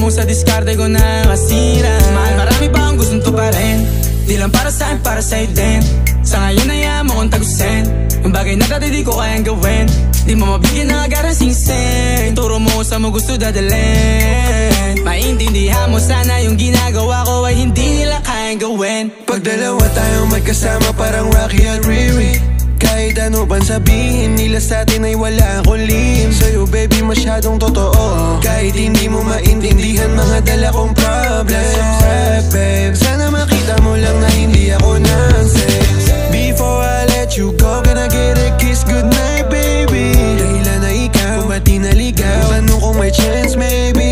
mo sa diskarte ko na masira. Mahal, marami pa ang gustong tuparin. Di lang para sa'kin, para sa'yo din. Sa ngayon ayaw mo kong tagusin. Yung bagay na dati di ko kayang gawin. Di mo mabigyan ng agarang singsing. Turo mo sa mo gusto dadalhin. Maintindihan mo sana yung ginagawa ko ay hindi nila kayang gawin. Pag dalawa tayong magkasama parang Rocky at Riri. Kahit ano bang sabihin nila sa'tin ay wala akong lihim. Sa'yo baby masyadong totoo. Kahit hindi mo maintindihan mga dala kong problems. Babe, sana makita mo lang na hindi ako na